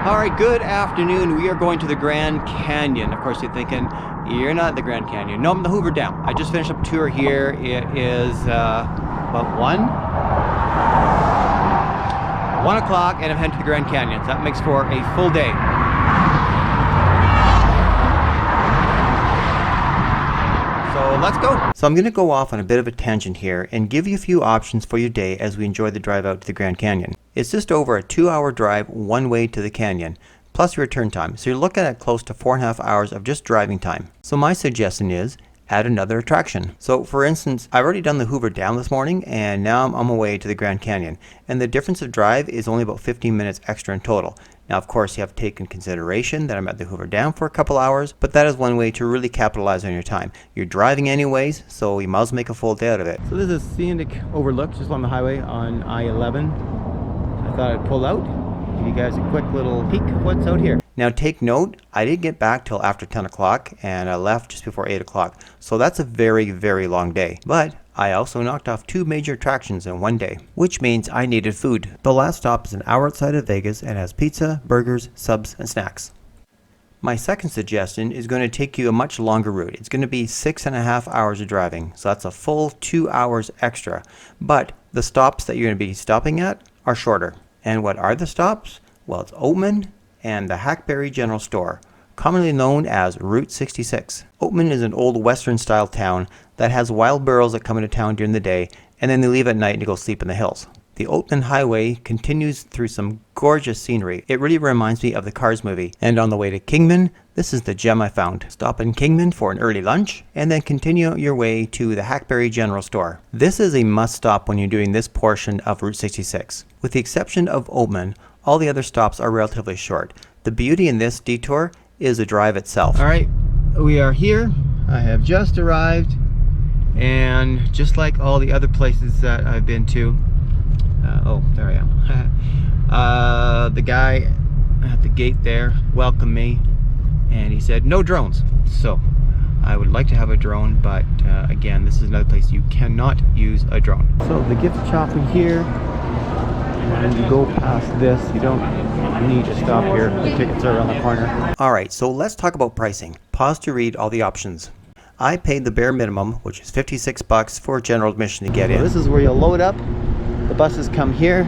All right, good afternoon. We are going to the Grand Canyon. Of course, you're thinking, you're not at the Grand Canyon. No, I'm in the Hoover Dam. I just finished up a tour here. It is about 1 o'clock, and I'm heading to the Grand Canyon. So that makes for a full day. So let's go. So I'm going to go off on a bit of a tangent here and give you a few options for your day as we enjoy the drive out to the Grand Canyon. It's just over a 2-hour drive one way to the canyon, plus your return time. So you're looking at close to 4.5 hours of just driving time. So my suggestion is add another attraction. So for instance, I've already done the Hoover Dam this morning, and now I'm on my way to the Grand Canyon. And the difference of drive is only about 15 minutes extra in total. Now, of course, you have to take in consideration that I'm at the Hoover Dam for a couple hours, but that is one way to really capitalize on your time. You're driving anyways, so you might as well make a full day out of it. So this is scenic overlook just along the highway on I-11. I thought I'd pull out, give you guys a quick little peek of what's out here. Now take note, I didn't get back till after 10 o'clock and I left just before 8 o'clock. So that's a very, very long day. But I also knocked off 2 major attractions in one day, which means I needed food. The last stop is an hour outside of Vegas and has pizza, burgers, subs, and snacks. My second suggestion is going to take you a much longer route. It's going to be 6.5 hours of driving. So that's a full 2 hours extra. But the stops that you're going to be stopping at are shorter. And what are the stops? Well, it's Oatman and the Hackberry General Store, commonly known as Route 66. Oatman is an old western style town that has wild burros that come into town during the day and then they leave at night to go sleep in the hills. The Oatman Highway continues through some gorgeous scenery. It really reminds me of the Cars movie. And on the way to Kingman, this is the gem I found. Stop in Kingman for an early lunch and then continue your way to the Hackberry General Store. This is a must stop when you're doing this portion of Route 66. With the exception of Oatman, all the other stops are relatively short. The beauty in this detour is the drive itself. All right, we are here. I have just arrived, and just like all the other places that I've been to, oh, there I am. The guy at the gate there welcomed me, and he said no drones. So I would like to have a drone, but again, this is another place you cannot use a drone. So the gift shop in here, and you go past this, you don't need to stop here. The tickets are around the corner. Alright, so let's talk about pricing. Pause to read all the options. I paid the bare minimum, which is $56 for general admission to get in. This is where you'll load up. The buses come here,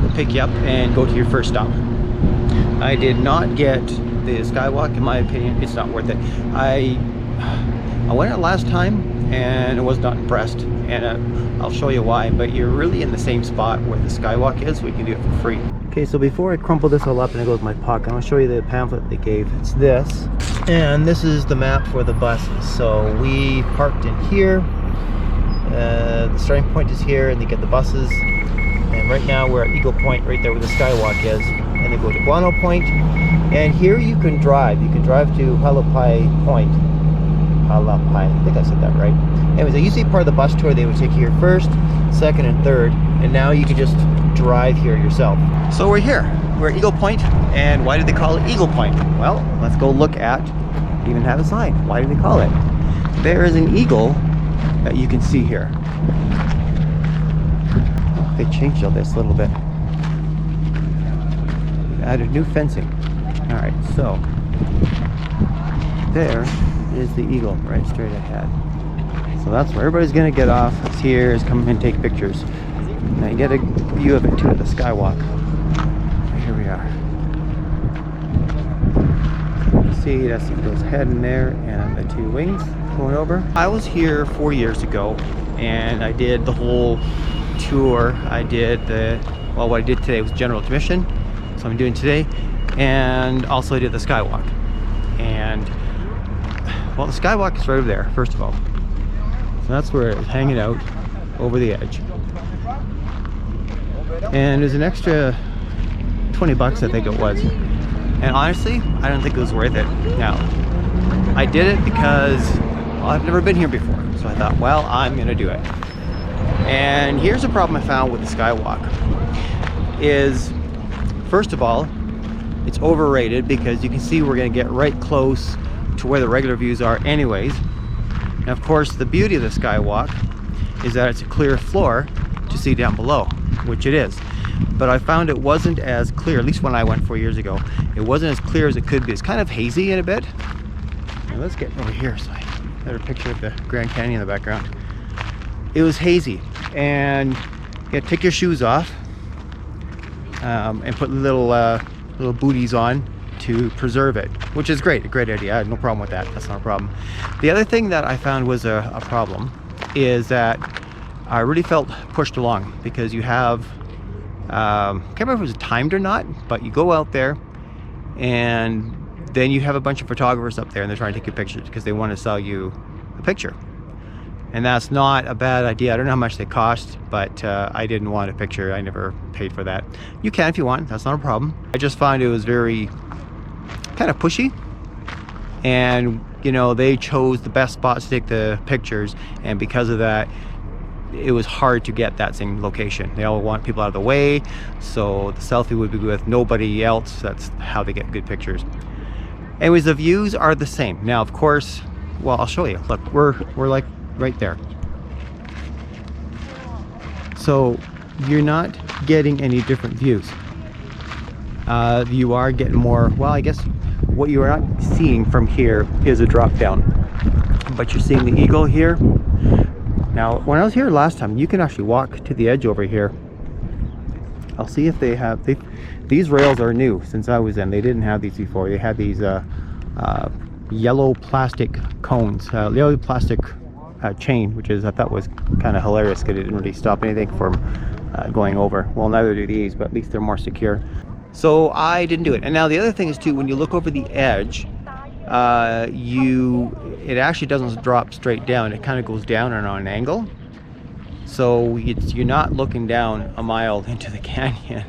they'll pick you up and go to your first stop. I did not get the Skywalk. In my opinion, it's not worth it. I went it last time and I was not impressed, and I'll show you why, but you're really in the same spot where the Skywalk is, so we can do it for free. Okay, so before I crumple this all up and it goes in my pocket, I'm going to show you the pamphlet they gave. It's this, and this is the map for the buses. So we parked in here, the starting point is here, and they get the buses, and right now we're at Eagle Point, right there where the Skywalk is, and they go to Guano Point, and here you can drive to Hualapai Point. I think I said that right. Anyways, I used to be part of the bus tour. They would take you here first, second, and third, and now you can just drive here yourself. So we're here. We're at Eagle Point, and why did they call it Eagle Point? Well, let's go look at, even have a sign. Why do they call it? There is an eagle that you can see here. Oh, they changed all this a little bit. Added new fencing. All right, so there is the eagle right straight ahead. So that's where everybody's gonna get off. It's here, is come and take pictures. Now you get a view of it too, at the Skywalk. Here we are. You see, that's the eagle's head in there and the 2 wings going over. I was here 4 years ago and I did the whole tour. I did what I did today was general admission, so I'm doing today, and also I did the Skywalk. And well, the Skywalk is right over there, first of all. So that's where it's hanging out over the edge. And there's an extra $20, I think it was. And honestly, I don't think it was worth it. Now, I did it because, well, I've never been here before. So I thought, well, I'm gonna do it. And here's the problem I found with the Skywalk. Is, first of all, it's overrated because you can see we're gonna get right close to where the regular views are anyways. And of course, the beauty of the Skywalk is that it's a clear floor to see down below, which it is. but I found it wasn't as clear, at least when I went 4 years ago. It wasn't as clear as it could be. It's kind of hazy in a bit. Now let's get over here so I get a better picture of the Grand Canyon in the background. It was hazy, and you take your shoes off and put little booties on to preserve it, which is great, a great idea. I had no problem with that. That's not a problem. The other thing that I found was a problem is that I really felt pushed along, because you have can't remember if it was timed or not, but you go out there and then you have a bunch of photographers up there and they're trying to take you pictures because they want to sell you a picture. And that's not a bad idea. I don't know how much they cost, but I didn't want a picture. I never paid for that. You can if you want, that's not a problem. I just found it was very kind of pushy, and you know, they chose the best spots to take the pictures, and because of that it was hard to get that same location. They all want people out of the way, so the selfie would be with nobody else. That's how they get good pictures. Anyways, the views are the same. Now, of course, well, I'll show you. Look, we're like right there. So you're not getting any different views. You are getting more, well, I guess what you are not seeing from here is a drop down, but you're seeing the eagle here. Now, when I was here last time, you can actually walk to the edge over here. I'll see if they have, these rails are new since I was in. They didn't have these before. They had these yellow plastic cones, yellow plastic chain, which is, I thought was kind of hilarious because it didn't really stop anything from going over. Well, neither do these, but at least they're more secure. So I didn't do it. And now the other thing is too, when you look over the edge, it actually doesn't drop straight down. It kind of goes down and on an angle. So you're not looking down a mile into the canyon.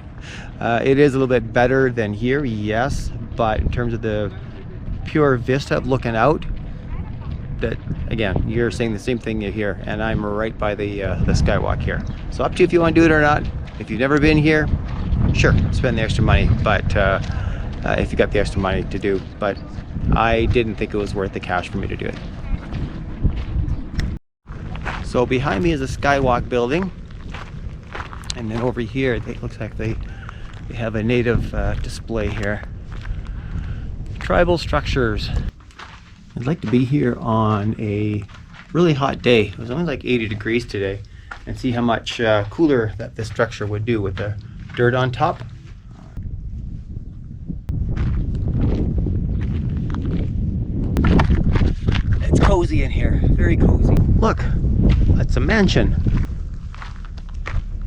It is a little bit better than here, yes, but in terms of the pure vista of looking out, that again, you're saying the same thing here, and I'm right by the Skywalk here. So up to you if you want to do it or not. If you've never been here, sure, spend the extra money, but if you got the extra money to do, but I didn't think it was worth the cash for me to do it. So behind me is a Skywalk building, and then over here it looks like they have a native display here. Tribal structures. I'd like to be here on a really hot day. It was only like 80 degrees today, and see how much cooler that this structure would do with the dirt on top. It's cozy in here, very cozy. Look, that's a mansion.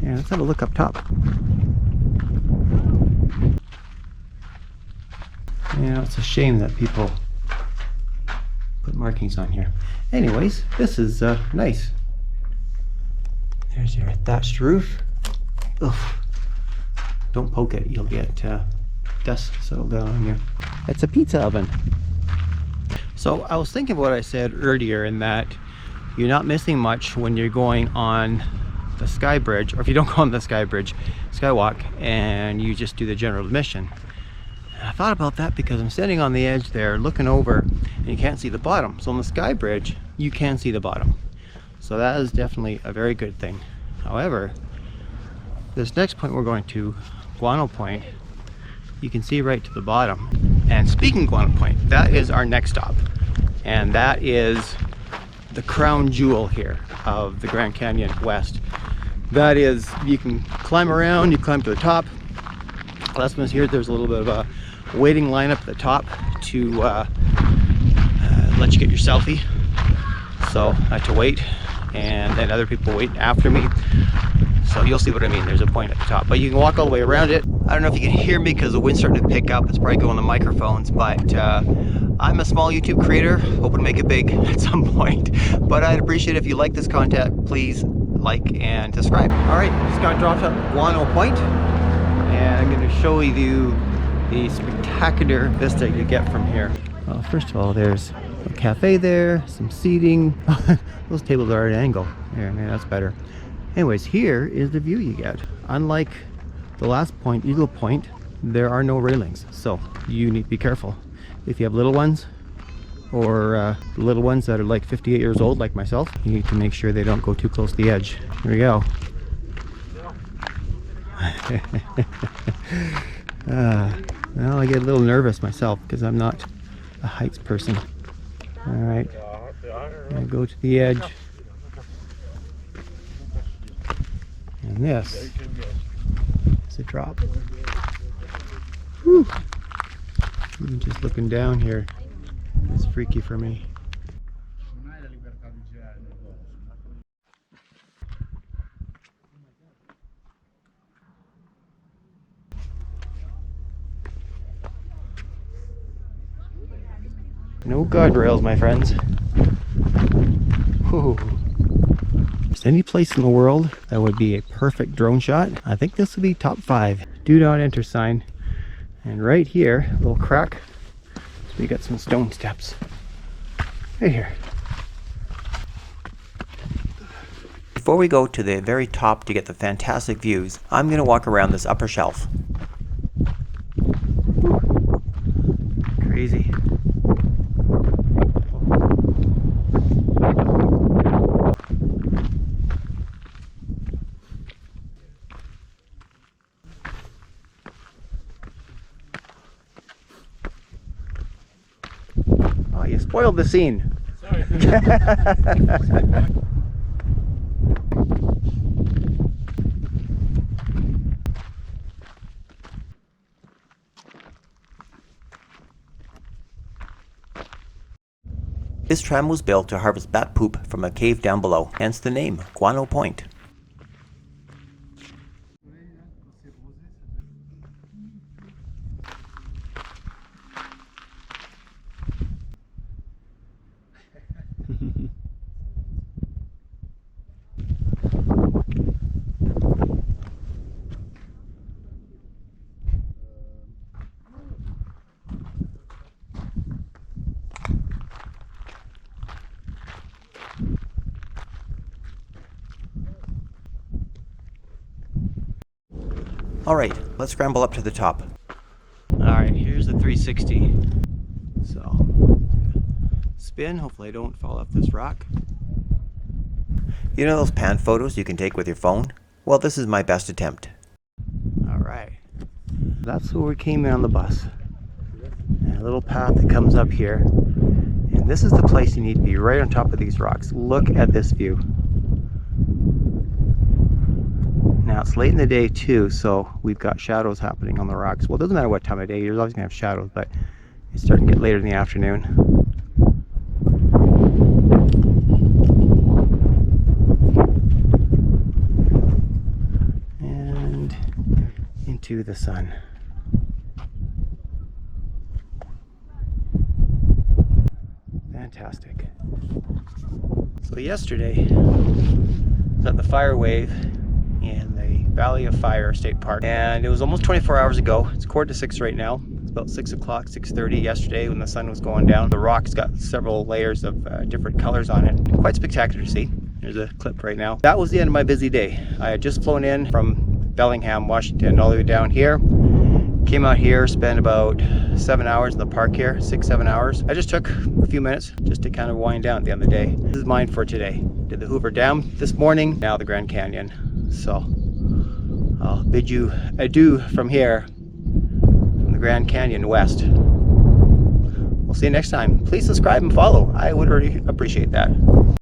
Yeah, let's have a look up top. Yeah, it's a shame that people put markings on here. Anyways, this is nice. There's your thatched roof. Ugh. Don't poke it, you'll get dust settled down on you. It's a pizza oven. So I was thinking of what I said earlier, in that you're not missing much when you're going on the Sky Bridge, or if you don't go on the Sky Bridge, Skywalk, and you just do the general admission. And I thought about that because I'm standing on the edge there looking over, and you can't see the bottom. So on the Sky Bridge, you can see the bottom. So that is definitely a very good thing. However, this next point we're going to, Guano Point, you can see right to the bottom. And speaking of Guano Point, that is our next stop. And that is the crown jewel here of the Grand Canyon West. That is, you can climb around, you climb to the top. Last one is here, there's a little bit of a waiting line up at the top to let you get your selfie. So I had to wait, and then other people wait after me. So you'll see what I mean. There's a point at the top, but you can walk all the way around it. I don't know if you can hear me because the wind's starting to pick up. It's probably going on the microphones, but I'm a small YouTube creator, hoping to make it big at some point. But I'd appreciate it if you like this content, please like and subscribe. All right, just got dropped at Guano Point, and I'm going to show you the spectacular vista you get from here. Well, first of all, there's a cafe there, some seating. Those tables are at an angle. Yeah, man, that's better. Anyways, here is the view you get. Unlike the last point, Eagle Point, there are no railings, so you need to be careful. If you have little ones, or little ones that are like 58 years old like myself, you need to make sure they don't go too close to the edge. Here we go. Well, I get a little nervous myself because I'm not a heights person. All right, I go to the edge, and this is a drop. Whew. Even just looking down here is freaky for me. No guardrails, my friends. Whew. If there's any place in the world that would be a perfect drone shot, I think this would be top 5. Do not enter sign. And right here, a little crack. So we got some stone steps. Right here. Before we go to the very top to get the fantastic views, I'm going to walk around this upper shelf. Crazy. Oh, you spoiled the scene. Sorry. This tram was built to harvest bat poop from a cave down below, hence the name, Guano Point. Alright, let's scramble up to the top. Alright, here's the 360. So, spin, hopefully I don't fall off this rock. You know those pan photos you can take with your phone? Well, this is my best attempt. Alright, that's where we came in on the bus. And a little path that comes up here. And this is the place you need to be, right on top of these rocks. Look at this view. Now it's late in the day too, so we've got shadows happening on the rocks. Well, it doesn't matter what time of day, you're always going to have shadows, but it's starting to get later in the afternoon. And into the sun. Fantastic. So yesterday, I was at the Fire Wave in the Valley of Fire State Park, and it was almost 24 hours ago. It's 5:45 right now. It's about 6 o'clock, 6:30 yesterday when the sun was going down. The rock's got several layers of different colors on it. Quite spectacular to see. There's a clip right now. That was the end of my busy day. I had just flown in from Bellingham, Washington, all the way down here. Came out here, spent about 7 hours in the park here, 6-7 hours. I just took a few minutes just to kind of wind down at the end of the day. This is mine for today. Did the Hoover Dam this morning, now the Grand Canyon. So I'll bid you adieu from here, from the Grand Canyon west. We'll see you next time. Please subscribe and follow. I would really appreciate that.